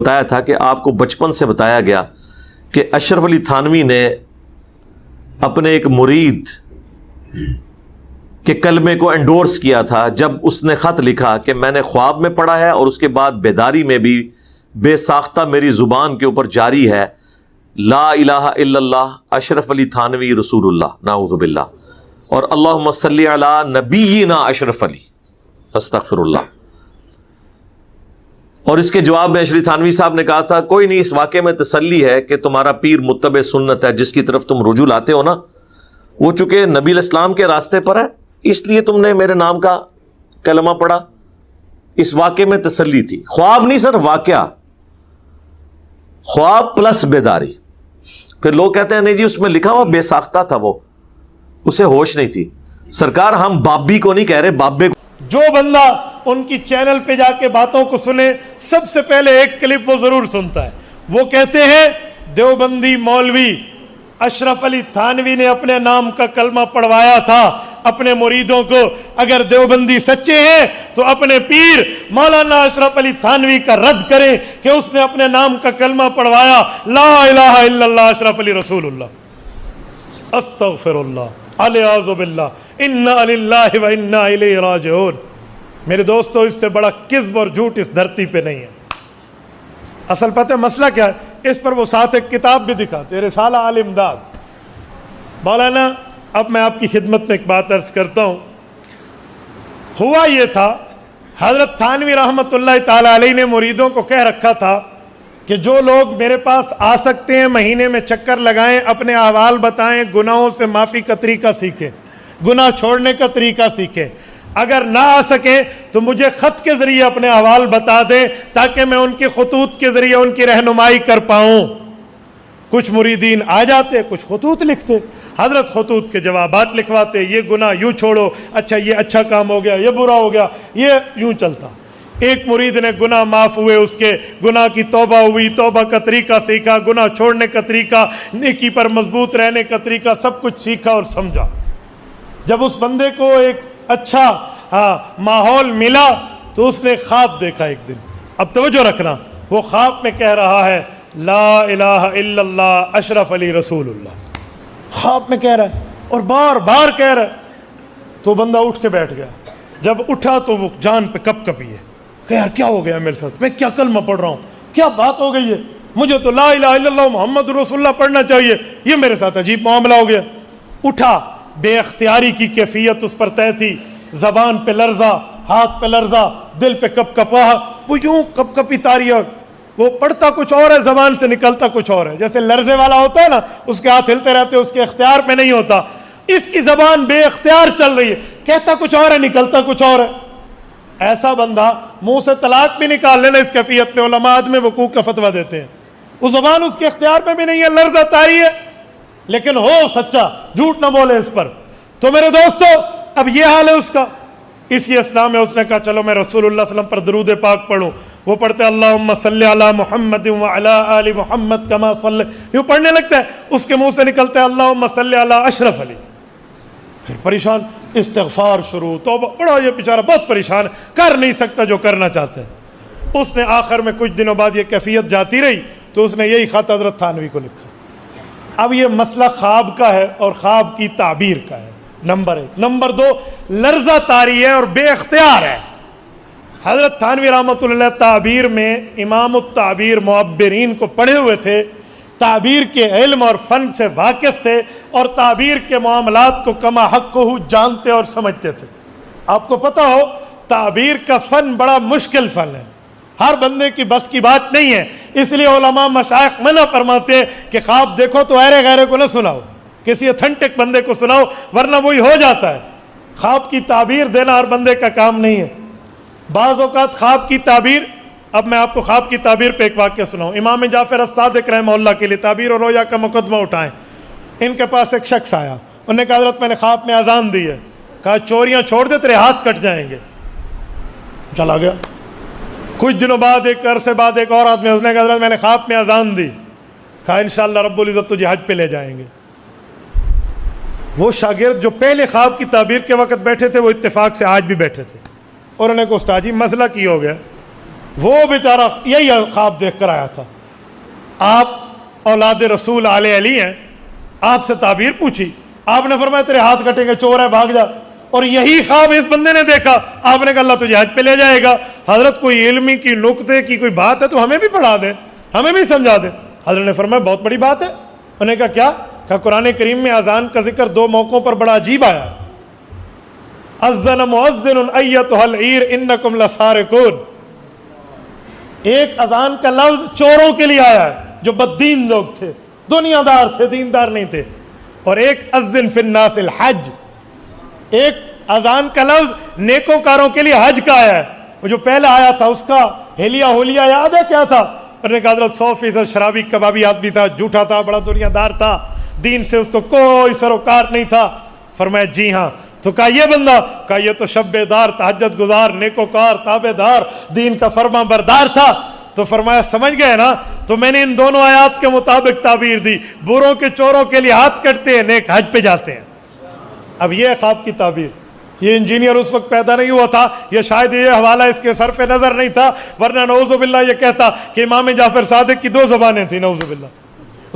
بتایا تھا کہ آپ کو بچپن سے بتایا گیا کہ اشرف علی تھانوی نے اپنے ایک مرید کے کلمے کو انڈورس کیا تھا جب اس نے خط لکھا کہ میں نے خواب میں پڑھا ہے اور اس کے بعد بیداری میں بھی بے ساختہ میری زبان کے اوپر جاری ہے لا الہ الا اللہ اشرف علی تھانوی رسول اللہ نعوذ باللہ اور اللہم صلی علی نبینا اشرف علی استغفر اللہ. اور اس کے جواب میں اشرف تھانوی صاحب نے کہا تھا کوئی نہیں، اس واقعے میں تسلی ہے کہ تمہارا پیر متبع سنت ہے، جس کی طرف تم رجوع لاتے ہو نا وہ چونکہ نبی الاسلام کے راستے پر ہے اس لیے تم نے میرے نام کا کلمہ پڑھا. اس واقعے میں تسلی تھی، خواب نہیں سر، واقعہ، خواب پلس بیداری. پھر لوگ کہتے ہیں نہیں جی اس میں لکھا ہوا بے ساختہ تھا، وہ اسے ہوش نہیں تھی. سرکار ہم بابی کو نہیں کہہ رہے، بابے کو. جو بندہ ان کی چینل پہ جا کے باتوں کو سنے سب سے پہلے ایک کلپ وہ ضرور سنتا ہے. وہ کہتے ہیں دیوبندی مولوی اشرف علی تھانوی نے اپنے نام کا کلمہ پڑھوایا تھا اپنے مریدوں کو. اگر دیوبندی سچے ہیں تو اپنے پیر مولانا اشرف علی تھانوی کا رد کریں کہ اس نے اپنے نام کا کلمہ پڑھوایا لا الہ الا اللہ اشرف علی رسول اللہ استغفر اللہ الیاذ باللہ انا للہ و انا الیہ راجعون. میرے دوستو اس سے بڑا کذب اور جھوٹ اس دھرتی پہ نہیں ہے. اصل پتہ مسئلہ کیا ہے، اس پر وہ ساتھ ایک کتاب بھی دکھاتے رسالہ آل امداد. مولانا اب میں آپ کی خدمت میں ایک بات عرض کرتا ہوں. ہوا یہ تھا حضرت تھانوی رحمۃ اللہ تعالی علیہ نے مریدوں کو کہہ رکھا تھا کہ جو لوگ میرے پاس آ سکتے ہیں مہینے میں چکر لگائیں، اپنے احوال بتائیں، گناہوں سے معافی کا طریقہ سیکھیں، گناہ چھوڑنے کا طریقہ سیکھیں. اگر نہ آ سکیں تو مجھے خط کے ذریعے اپنے احوال بتا دیں تاکہ میں ان کے خطوط کے ذریعے ان کی رہنمائی کر پاؤں. کچھ مریدین آ جاتے، کچھ خطوط لکھتے، حضرت خطوط کے جوابات لکھواتے، یہ گناہ یوں چھوڑو، اچھا یہ اچھا کام ہو گیا، یہ برا ہو گیا، یہ یوں چلتا. ایک مرید نے گناہ معاف ہوئے، اس کے گناہ کی توبہ ہوئی، توبہ کا طریقہ سیکھا، گناہ چھوڑنے کا طریقہ، نیکی پر مضبوط رہنے کا طریقہ، سب کچھ سیکھا اور سمجھا. جب اس بندے کو ایک اچھا ماحول ملا تو اس نے خواب دیکھا ایک دن. اب توجہ رکھنا، وہ خواب میں کہہ رہا ہے لا الہ الا اللہ اشرف علی رسول اللہ. خواب میں کہہ رہا ہے اور بار بار کہہ رہا ہے. تو بندہ اٹھ کے بیٹھ گیا. جب اٹھا تو وہ جان پہ کپ کپی ہے کہ یار کیا ہو گیا میرے ساتھ، میں کیا کلمہ پڑھ رہا ہوں، کیا بات ہو گئی ہے، مجھے تو لا الہ الا اللہ محمد رسول اللہ پڑھنا چاہیے، یہ میرے ساتھ عجیب معاملہ ہو گیا. اٹھا، بے اختیاری کی کیفیت اس پر طے تھی، زبان پہ لرزہ، ہاتھ پہ لرزہ، دل پہ کپ کپاہٹ، وہ یوں کپ کپی تاریخ. وہ پڑھتا کچھ اور ہے، زبان سے نکلتا کچھ اور ہے. جیسے لرزے والا ہوتا ہے نا، اس کے ہاتھ ہلتے رہتے، اس کے اختیار پہ نہیں ہوتا. اس کی زبان بے اختیار چل رہی ہے، کہتا کچھ اور ہے، نکلتا کچھ اور ہے. ایسا بندہ منہ سے طلاق بھی نکال لینا اس کیفیت میں علماء عدم وقوع کا فتویٰ دیتے ہیں. وہ زبان اس کے اختیار پہ بھی نہیں ہے، لرزہ طاری ہے، لیکن ہو سچا، جھوٹ نہ بولے اس پر. تو میرے دوستو اب یہ حال ہے اس کا. اسی اسنا میں اس نے کہا چلو میں رسول اللہ صلی اللہ علیہ وسلم پر درود پاک پڑھوں. وہ پڑھتے اللہم صلی علی محمد وعلی آل محمد کما صلی، یوں پڑھنے لگتا ہے، اس کے منہ سے نکلتا ہے اللہم صلی علی اشرف علی. پھر پریشان، استغفار شروع، توبہ. بڑا یہ بیچارہ بہت پریشان ہے، کر نہیں سکتا جو کرنا چاہتا ہے. اس نے آخر میں کچھ دنوں بعد یہ کیفیت جاتی رہی تو اس نے یہی خط حضرت تھانوی کو لکھا. اب یہ مسئلہ خواب کا ہے اور خواب کی تعبیر کا ہے، نمبر ایک. نمبر دو، لرزہ طاری ہے اور بے اختیار ہے. حضرت تھانوی رحمۃ اللہ تعبیر میں امام التعبیر معبرین کو پڑھے ہوئے تھے، تعبیر کے علم اور فن سے واقف تھے اور تعبیر کے معاملات کو کما حق کو جانتے اور سمجھتے تھے. آپ کو پتہ ہو تعبیر کا فن بڑا مشکل فن ہے، ہر بندے کی بس کی بات نہیں ہے. اس لیے علماء مشائخ منع فرماتے ہیں کہ خواب دیکھو تو ایرے غیرے کو نہ سناؤ، کسی اتھنٹک بندے کو سناؤ ورنہ وہی ہو جاتا ہے. خواب کی تعبیر دینا ہر بندے کا کام نہیں ہے. بعض اوقات خواب کی تعبیر، اب میں آپ کو خواب کی تعبیر پہ ایک واقعہ سناؤں. امام جعفر الصادق رحمہ اللہ کے لیے تعبیر اور رویا کا مقدمہ اٹھائیں. ان کے پاس ایک شخص آیا، انہوں نے کہا حضرت میں نے خواب میں اذان دی ہے. کہا چوریاں چھوڑ دے تیرے ہاتھ کٹ جائیں گے. چلا گیا. کچھ دنوں بعد، ایک عرصے بعد ایک اور آدمی، اس نے کہا حضرت میں نے خواب میں اذان دی. کہا انشاءاللہ رب العزت تجھے حج پہ لے جائیں گے. وہ شاگرد جو پہلے خواب کی تعبیر کے وقت بیٹھے تھے وہ اتفاق سے آج بھی بیٹھے تھے. اور انہوں نے کہا استاد جی مسئلہ کی ہو گیا. وہ بیچارہ یہی خواب دیکھ کر آیا تھا. آپ اولاد رسول آل علی ہیں, آپ سے تعبیر پوچھی, آپ نے فرمایا تیرے ہاتھ کٹیں گے, چور ہے, بھاگ جا. اور یہی خواب اس بندے نے دیکھا. آپ نے کہا اللہ تجھے حج پہ لے جائے گا. حضرت کوئی علمی کی نقطے کی کوئی بات ہے تو ہمیں بھی پڑھا دے, ہمیں بھی سمجھا دے. حضرت نے فرمایا بہت بڑی بات ہے. انہوں نے کہا کیا؟ کہا قرآن کریم میں اذان کا ذکر 2 موقعوں پر بڑا عجیب آیا. اذن مؤذن ایتھا العیر انکم لسارقون. ایک اذان کا لفظ چوروں کے لیے آیا ہے جو بددین لوگ تھے, دنیا دار تھے, دیندار نہیں تھے. اور ایک اذن فی الناس الحج, ایک اذان کا لفظ نیکوکاروں کے لیے حج کا آیا ہے. وہ جو پہلا آیا تھا اس کا ہیلیا ہولیا یاد ہے کیا تھا؟ اور نے کہا حضرت 100% شرابی کبابی آدمی تھا, جھوٹا تھا, بڑا دنیا دار تھا, دین سے اس کو کوئی سروکار نہیں تھا. فرمایا جی ہاں. تو کہا یہ بندہ, کہا یہ تو شب دار, تہجد گزار, نیکوکار, تابع دار, دین کا فرما بردار تھا. تو فرمایا سمجھ گئے نا, تو میں نے ان دونوں آیات کے مطابق تعبیر دی. بروں کے چوروں کے لیے ہاتھ کٹتے ہیں, نیک حج پہ جاتے ہیں. اب یہ خواب کی تعبیر. یہ انجینئر اس وقت پیدا نہیں ہوا تھا, یہ شاید یہ حوالہ اس کے صرف نظر نہیں تھا, ورنہ نعوذ باللہ یہ کہتا کہ امام جعفر صادق کی 2 زبانیں تھیں. نعوذ باللہ,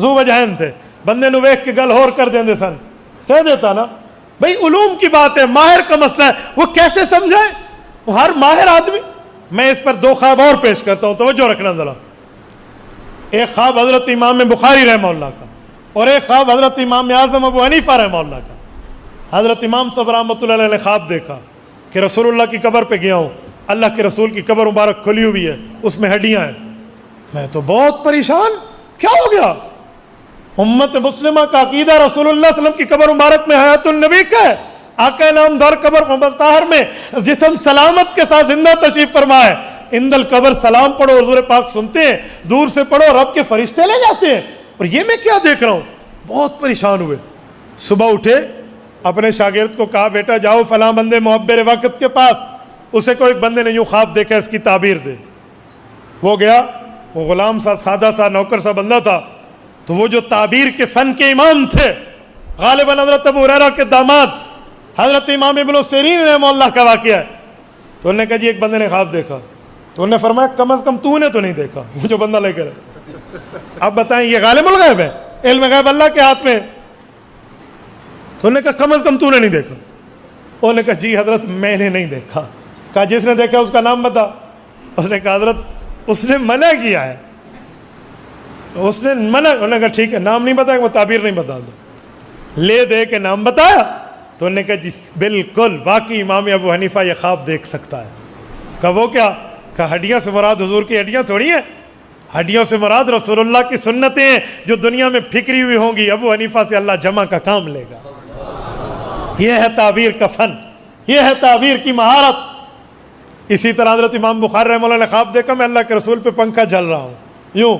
ذو وجہین تھے. بندے نو ویکھ کے گل ہور کر دیندے سن. کہہ دیتا نا بھئی علوم کی بات ہے, ماہر کا مسئلہ ہے, وہ کیسے سمجھائے؟ وہ ہر ماہر آدمی. میں اس پر 2 خواب اور پیش کرتا ہوں, توجہ رکھنا ذرا. ایک خواب حضرت امام بخاری رحمہ اللہ کا, اور ایک خواب حضرت امام اعظم ابو حنیفہ رحمہ اللہ کا. حضرت امام صاحب رحمۃ اللہ علیہ نے خواب دیکھا کہ رسول اللہ کی قبر پہ گیا ہوں, اللہ کے رسول کی قبر مبارک کھلی ہوئی ہے, اس میں ہڈیاں ہیں. میں تو بہت پریشان, کیا ہو گیا؟ امت مسلمہ کا عقیدہ رسول اللہ صلی اللہ علیہ وسلم کی قبر مبارک میں حیات النبی کا ہے. آقا نامدار قبر مطہر میں جسم سلامت کے ساتھ زندہ تشریف فرما ہے. عند القبر سلام پڑھو, حضور پاک سنتے ہیں, دور سے پڑھو, رب کے فرشتے لے جاتے ہیں. اور یہ میں کیا دیکھ رہا ہوں؟ بہت پریشان ہوئے. صبح اٹھے, اپنے شاگرد کو کہا بیٹا جاؤ فلاں بندے محبر وقت کے پاس, اسے کو ایک بندے نے یوں خواب دیکھا, اس کی تعبیر دے. وہ گیا, وہ غلام سا سادہ سا نوکر سا بندہ تھا. تو وہ جو تعبیر کے فن کے امام تھے, غالباً حضرت ابو ہریرہ کے داماد حضرت امام ابن سیرین رحمہ اللہ کا واقعہ ہے. تو انہوں نے کہا جی ایک بندے نے خواب دیکھا. تو انہوں نے فرمایا کم از کم تو نے تو نہیں دیکھا, وہ جو بندہ لے کر. اب بتائیں یہ غالب الغیب ہے, علم غیب اللہ کے ہاتھ میں. تو انہوں نے کہا کم از کم تو نے نہیں دیکھا. انہوں نے کہا جی حضرت میں نے نہیں دیکھا. کہا جس نے دیکھا اس کا نام بتا. اس نے کہا حضرت اس نے منع کیا ہے, اس نے منع. انہوں نے کہا ٹھیک ہے, نام نہیں بتایا, وہ تعبیر نہیں بتا دو. لے دے کے نام بتایا. تو انہوں نے کہا جی بالکل واقعی امام ابو حنیفہ یہ خواب دیکھ سکتا ہے. کہا وہ کیا؟ کہا ہڈیاں سے مراد حضور کی ہڈیاں تھوڑی ہیں, ہڈیوں سے مراد رسول اللہ کی سنتیں ہیں جو دنیا میں پھکری ہوئی ہوں گی. ابو حنیفہ سے اللہ جمع کا کام لے گا. یہ ہے تعبیر کا فن, یہ ہے تعبیر کی مہارت. اسی طرح حضرت امام بخاری رحمہ اللہ نے خواب دیکھا میں اللہ کے رسول پہ پنکھا جل رہا ہوں. یوں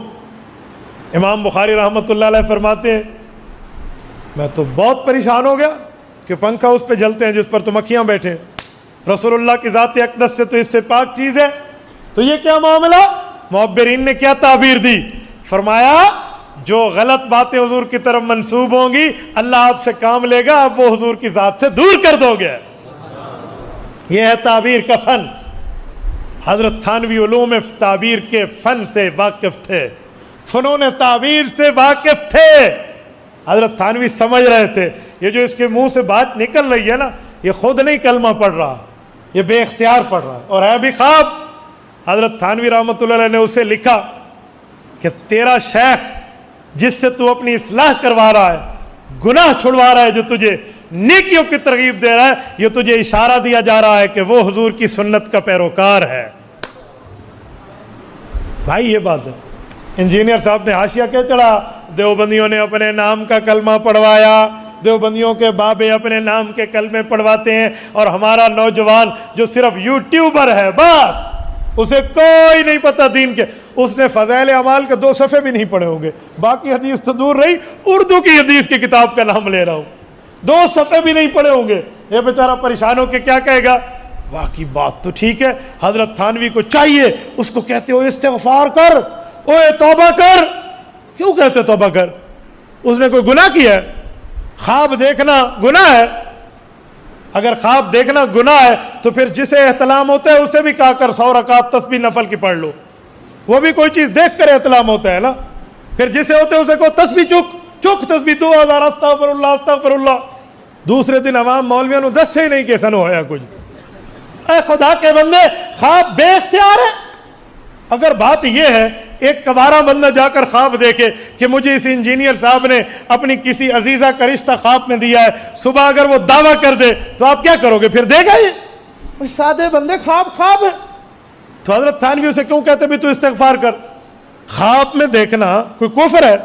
امام بخاری رحمۃ اللہ علیہ فرماتے ہیں میں تو بہت پریشان ہو گیا کہ پنکھا اس پہ جلتے ہیں جس پر تو مکھیاں بیٹھے. رسول اللہ کی ذات اقدس سے تو اس سے پاک چیز ہے, تو یہ کیا معاملہ؟ معبرین نے کیا تعبیر دی؟ فرمایا جو غلط باتیں حضور کی طرف منسوب ہوں گی اللہ آپ سے کام لے گا, آپ وہ حضور کی ذات سے دور کر دو گے. یہ ہے تعبیر کا فن. حضرت تھانوی علوم تعبیر کے فن سے واقف تھے, فنون تعبیر سے واقف تھے. حضرت تھانوی سمجھ رہے تھے یہ جو اس کے منہ سے بات نکل رہی ہے نا, یہ خود نہیں کلمہ پڑھ رہا, یہ بے اختیار پڑھ رہا ہے, اور ہے بھی خواب. حضرت تھانوی رحمۃ اللہ علیہ نے اسے لکھا کہ تیرا شیخ جس سے تو اپنی اصلاح کروا رہا ہے, گناہ چھڑوا رہا ہے, جو تجھے نیکیوں کی ترغیب دے رہا ہے, یہ تجھے اشارہ دیا جا رہا ہے کہ وہ حضور کی سنت کا پیروکار ہے. بھائی یہ بات ہے. انجینئر صاحب نے حاشیہ کیا چڑھا, دیوبندیوں نے اپنے نام کا کلمہ پڑھوایا, دیوبندیوں کے بابے اپنے نام کے کلمے پڑھواتے ہیں, اور ہمارا نوجوان جو صرف یوٹیوبر ہے بس اسے کوئی نہیں پتہ دین کے, اس نے فضائل اعمال کے 2 صفحے بھی نہیں پڑھے ہوں گے, باقی حدیث تو دور رہی, اردو کی حدیث کی کتاب کا نام لے رہا ہوں, 2 صفحے بھی نہیں پڑھے ہوں گے. یہ بیچارہ پریشان ہو کے کیا کہے گا؟ واقعی بات تو ٹھیک ہے. حضرت تھانوی کو چاہیے اس کو کہتے ہو استغفار کر, اوے توبہ کر. کیوں کہتے توبہ کر؟ اس نے کوئی گناہ کیا ہے؟ خواب دیکھنا گناہ ہے؟ اگر خواب دیکھنا گناہ ہے تو پھر جسے احتلام ہوتا ہے اسے بھی کہا کر 100 رکعت تسبیح نفل کی پڑھ لو، وہ بھی کوئی چیز دیکھ کر احتلام ہوتا ہے نا. پھر جسے ہوتے اسے کو تسبیح چک تسبیح 2000 استغفر اللہ استغفر اللہ. دوسرے دن عوام مولویوں نے دس سے ہی نہیں کہ سن ہویا کچھ. اے خدا کے بندے، خواب بے اختیار ہے. اگر بات یہ ہے ایک کوارا بندہ جا کر خواب دیکھے کہ مجھے اس انجینئر صاحب نے اپنی کسی عزیزہ کا رشتہ خواب میں دیا ہے، صبح اگر وہ دعویٰ کر دے تو آپ کیا کرو گے؟ پھر دے گا یہ سادے بندے، خواب ہے. تو حضرت تھانوی اسے کیوں کہتے بھی تو استغفار کر؟ خواب میں دیکھنا کوئی کفر ہے؟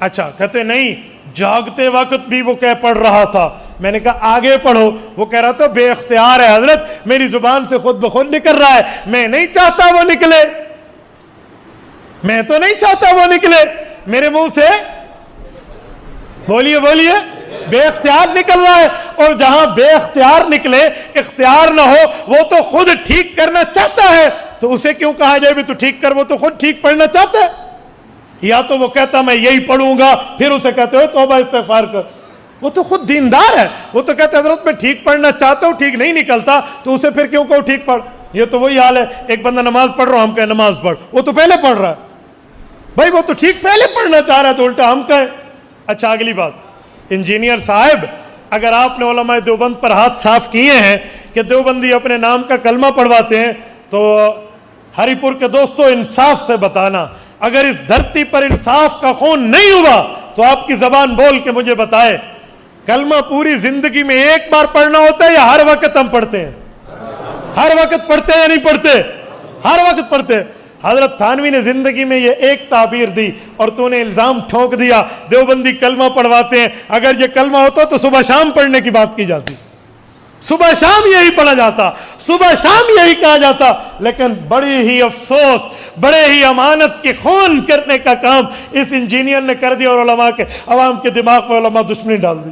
اچھا کہتے نہیں، جاگتے وقت بھی وہ کہہ پڑھ رہا تھا. میں نے کہا آگے پڑھو. وہ کہہ رہا تھا بے اختیار ہے حضرت، میری زبان سے خود بخود نکل رہا ہے، میں نہیں چاہتا وہ نکلے، میں تو نہیں چاہتا وہ نکلے میرے منہ سے. بولیے بے اختیار نکل رہا ہے. اور جہاں بے اختیار نکلے، اختیار نہ ہو، وہ تو خود ٹھیک کرنا چاہتا ہے، تو اسے کیوں کہا جائے بھی تو ٹھیک کر؟ وہ تو خود ٹھیک پڑھنا چاہتا ہے. یا تو وہ کہتا میں یہی پڑھوں گا، پھر اسے کہتے ہو توبہ استغفار کر. وہ تو خود دیندار ہے، وہ تو کہتے حضرت میں ٹھیک پڑھنا چاہتا ہوں، ٹھیک نہیں نکلتا، تو اسے پھر کیوں کہو ٹھیک پڑھ؟ یہ تو وہی حال ہے، ایک بندہ نماز پڑھ رہا ہوں، ہم کہیں نماز پڑھ، وہ تو پہلے پڑھ رہا ہے. بھائی وہ تو ٹھیک پہلے پڑھنا چاہ رہا ہے، تو الٹا ہم کہیں. اچھا اگلی بات، انجینئر صاحب اگر آپ نے علماء دیوبند پر ہاتھ صاف کیے ہیں کہ دیوبندی اپنے نام کا کلمہ پڑھواتے ہیں، تو ہری پور کے دوستو انصاف سے بتانا، اگر اس دھرتی پر انصاف کا خون نہیں ہوا تو آپ کی زبان بول کے مجھے بتائے، کلمہ پوری زندگی میں ایک بار پڑھنا ہوتا ہے یا ہر وقت ہم پڑھتے ہیں؟ ہر وقت پڑھتے ہیں یا نہیں پڑھتے؟ ہر وقت پڑھتے. حضرت تھانوی نے زندگی میں یہ ایک تعبیر دی اور تو نے الزام ٹھونک دیا دیوبندی کلمہ پڑھواتے ہیں. اگر یہ کلمہ ہوتا تو صبح شام پڑھنے کی بات کی جاتی، صبح شام یہی پڑھا جاتا، صبح شام یہی کہا جاتا. لیکن بڑی ہی افسوس، بڑے ہی امانت کے خون کرنے کا کام اس انجینئر نے کر دیا اور علماء کے عوام کے دماغ میں علماء دشمنی ڈال دی.